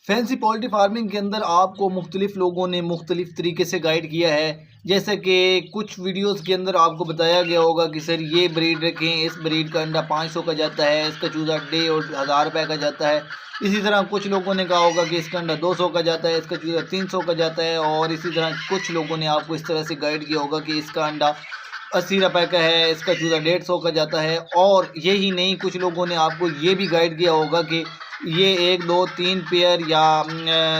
Fancy poultry farming के अंदर आपको मुख्तलिफ लोगों ने मुख्तलिफ तरीके से गाइड किया है। जैसे कि कुछ वीडियोस के अंदर आपको बताया गया होगा कि सर ये ब्रीड रखें, इस ब्रीड का अंडा 500 का जाता है, इसका चूज़ा 1.5 और 1000 रुपये का जाता है। इसी तरह कुछ लोगों ने कहा होगा कि इसका अंडा 200 का जाता है, इसका चूज़ा 300 का जाता है। और इसी तरह कुछ लोगों ने आपको इस तरह से गाइड किया होगा कि इसका अंडा 80 रुपये का है, इसका चूज़ा 150 का जाता है। और यही नहीं, कुछ लोगों ने आपको ये भी गाइड किया होगा कि ये 1 2 3 पेयर या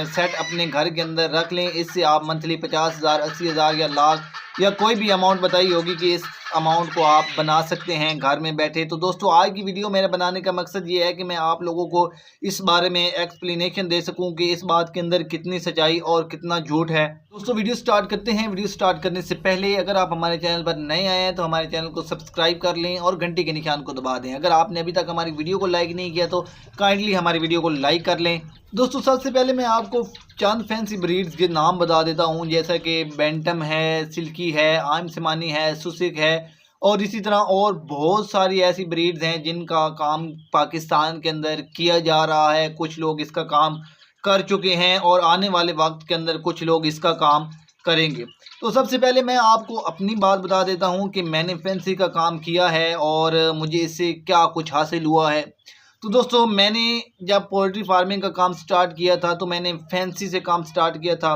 सेट अपने घर के अंदर रख लें, इससे आप मंथली 50,000 80,000 या लाख या कोई भी अमाउंट बताई होगी कि इस अमाउंट को आप बना सकते हैं घर में बैठे। तो दोस्तों, आज की वीडियो मेरे बनाने का मकसद ये है कि मैं आप लोगों को इस बारे में एक्सप्लेनेशन दे सकूं कि इस बात के अंदर कितनी सच्चाई और कितना झूठ है। दोस्तों, वीडियो स्टार्ट करते हैं। वीडियो स्टार्ट करने से पहले अगर आप हमारे चैनल पर नए आए हैं तो हमारे चैनल को सब्सक्राइब कर लें और घंटी के निशान को दबा दें। अगर आपने अभी तक हमारी वीडियो को लाइक नहीं किया तो काइंडली हमारी वीडियो को लाइक कर लें। दोस्तों, सबसे पहले मैं आपको चंद फैंसी ब्रीड्स के नाम बता देता हूं, जैसा कि बैंटम है, सिल्की है, आम सिमानी है, सुसिक है और इसी तरह और बहुत सारी ऐसी ब्रीड्स हैं जिनका काम पाकिस्तान के अंदर किया जा रहा है। कुछ लोग इसका काम कर चुके हैं और आने वाले वक्त के अंदर कुछ लोग इसका काम करेंगे। तो सबसे पहले मैं आपको अपनी बात बता देता हूं कि मैंने फैंसी का काम किया है और मुझे इससे क्या कुछ हासिल हुआ है। तो दोस्तों, मैंने जब पोल्ट्री फार्मिंग का काम स्टार्ट किया था तो मैंने फैंसी से काम स्टार्ट किया था।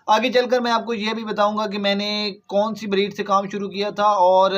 आगे चलकर मैं आपको यह भी बताऊंगा कि मैंने कौन सी ब्रीड से काम शुरू किया था और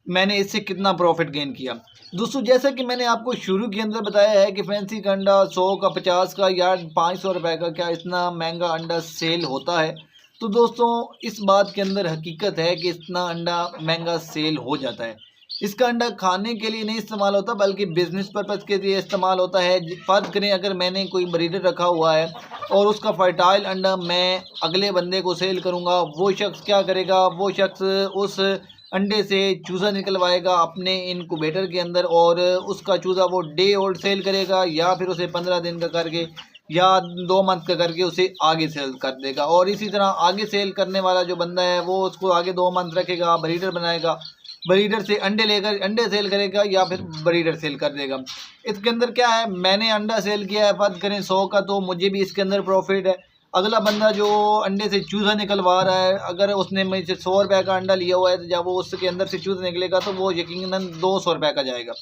मैंने इससे कितना प्रॉफिट गेन किया। दोस्तों, जैसा कि मैंने आपको शुरू के अंदर बताया है कि फैंसी का अंडा 100 का, 50 का या 500 रुपये का क्या इतना महंगा अंडा सेल होता है। तो दोस्तों, इस बात के अंदर हकीकत है कि इतना अंडा महंगा सेल हो जाता है। इसका अंडा खाने के लिए नहीं इस्तेमाल होता बल्कि बिजनेस पर्पज़ के लिए इस्तेमाल होता है। फ़र्ज़ करें, अगर मैंने कोई ब्रीडर रखा हुआ है और उसका फर्टाइल अंडा मैं अगले बंदे को सेल करूंगा, वो शख्स क्या करेगा, वो शख्स उस अंडे से चूज़ा निकलवाएगा अपने इनक्यूबेटर के अंदर और उसका चूज़ा वो डे ओल्ड सेल करेगा या फिर उसे 15 दिन का करके या 2 मंथ का करके उसे आगे सेल कर देगा। और इसी तरह आगे सेल करने वाला जो बंदा है वो उसको आगे 2 मंथ रखेगा, ब्रीडर बनाएगा, ब्रीडर से अंडे लेकर अंडे सेल करेगा या फिर ब्रीडर सेल कर देगा। इसके अंदर क्या है, मैंने अंडा सेल किया है फ़र्ज़ करें 100 का, तो मुझे भी इसके अंदर प्रॉफिट है। अगला बंदा जो अंडे से चूज़ा निकलवा रहा है, अगर उसने मुझसे 100 रुपये का अंडा लिया हुआ है तो जब वो उसके अंदर से चूज़ा निकलेगा तो वो यकीनन 200 रुपये का जाएगा।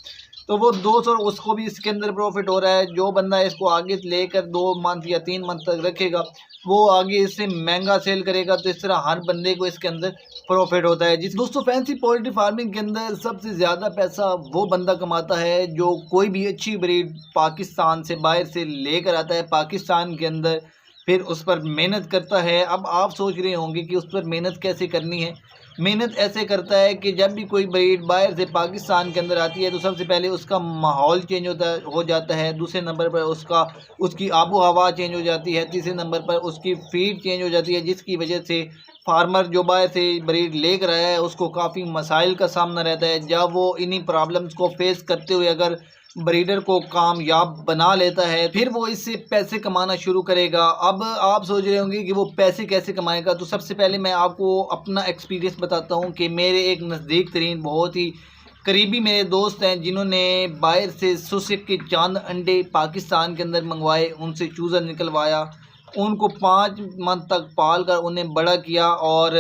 तो वो 200 उसको भी इसके अंदर प्रॉफिट हो रहा है। जो बंदा इसको आगे लेकर 2 मंथ या 3 मंथ तक रखेगा वो आगे इससे महंगा सेल करेगा। तो इस तरह हर बंदे को इसके अंदर प्रॉफिट होता है। जिस दोस्तों, फैंसी पोल्ट्री फार्मिंग के अंदर सबसे ज़्यादा पैसा वो बंदा कमाता है जो कोई भी अच्छी ब्रीड पाकिस्तान से बाहर से लेकर आता है, पाकिस्तान के अंदर फिर उस पर मेहनत करता है। अब आप सोच रहे होंगे कि उस पर मेहनत कैसे करनी है। मेहनत ऐसे करता है कि जब भी कोई ब्रीड बाहर से पाकिस्तान के अंदर आती है तो सबसे पहले उसका माहौल चेंज हो जाता है। दूसरे नंबर पर उसकी आबो हवा चेंज हो जाती है। तीसरे नंबर पर उसकी फीड चेंज हो जाती है, जिसकी वजह से फार्मर जो बाहर से ब्रीड लेकर आया है उसको काफ़ी मसाइल का सामना रहता है। जब वो इन्हीं प्रॉब्लम्स को फेस करते हुए अगर ब्रीडर को कामयाब बना लेता है फिर वो इससे पैसे कमाना शुरू करेगा। अब आप सोच रहे होंगे कि वो पैसे कैसे कमाएगा। तो सबसे पहले मैं आपको अपना एक्सपीरियंस बताता हूँ कि मेरे एक नज़दीक तरीन बहुत ही करीबी मेरे दोस्त हैं जिन्होंने बाहर से सुसिक के चांद अंडे पाकिस्तान के अंदर मंगवाए, उनसे चूज़ा निकलवाया, उनको 5 मंथ तक पाल कर उन्हें बड़ा किया और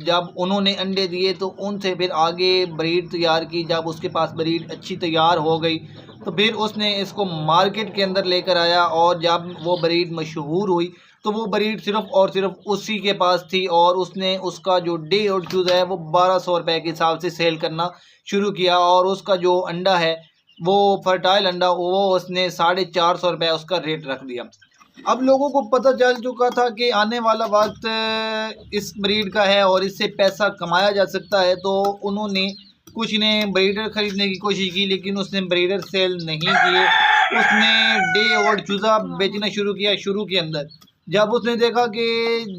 जब उन्होंने अंडे दिए तो उनसे फिर आगे ब्रीड तैयार की। जब उसके पास ब्रीड अच्छी तैयार हो गई तो फिर उसने इसको मार्केट के अंदर लेकर आया और जब वो ब्रीड मशहूर हुई तो वो ब्रीड सिर्फ़ और सिर्फ उसी के पास थी और उसने उसका जो डे ओल्ड चूज़ा है वो 1200 रुपये के हिसाब से सेल करना शुरू किया और उसका जो अंडा है वो फर्टाइल अंडा वो उसने 450 रुपये उसका रेट रख दिया। अब लोगों को पता चल चुका था कि आने वाला वक्त इस ब्रीड का है और इससे पैसा कमाया जा सकता है। तो उन्होंने कुछ ने ब्रीडर ख़रीदने की कोशिश की लेकिन उसने ब्रीडर सेल नहीं किए। उसने डे ओल्ड चूज़ा बेचना शुरू किया शुरू के अंदर। जब उसने देखा कि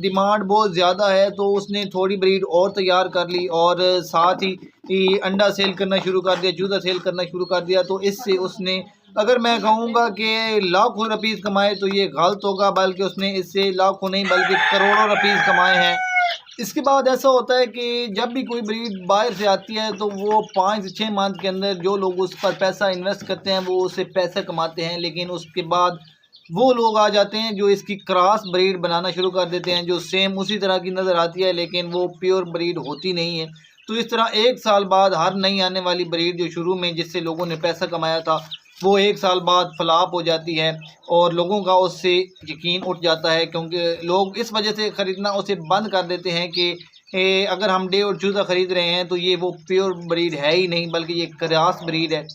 डिमांड बहुत ज़्यादा है तो उसने थोड़ी ब्रीड और तैयार कर ली और साथ ही अंडा सेल करना शुरू कर दिया, चूज़ा सेल करना शुरू कर दिया। तो इससे उसने, अगर मैं कहूँगा कि लाखों रुपीज़ कमाए तो ये गलत होगा, बल्कि उसने इससे लाखों नहीं बल्कि करोड़ों रुपीज़ कमाए हैं। इसके बाद ऐसा होता है कि जब भी कोई ब्रीड बाहर से आती है तो वो 5 से 6 मंथ के अंदर जो लोग उस पर पैसा इन्वेस्ट करते हैं वो उससे पैसा कमाते हैं, लेकिन उसके बाद वो लोग आ जाते हैं जो इसकी क्रॉस ब्रीड बनाना शुरू कर देते हैं, जो सेम उसी तरह की नज़र आती है लेकिन वो प्योर ब्रीड होती नहीं है। तो इस तरह 1 साल बाद हर नई आने वाली ब्रीड जो शुरू में जिससे लोगों ने पैसा कमाया था, वो 1 साल बाद फ्लॉप हो जाती है और लोगों का उससे यकीन उठ जाता है, क्योंकि लोग इस वजह से ख़रीदना उसे बंद कर देते हैं कि अगर हम डे और चूज़ा ख़रीद रहे हैं तो ये वो प्योर ब्रीड है ही नहीं, बल्कि ये क्रॉस ब्रीड है।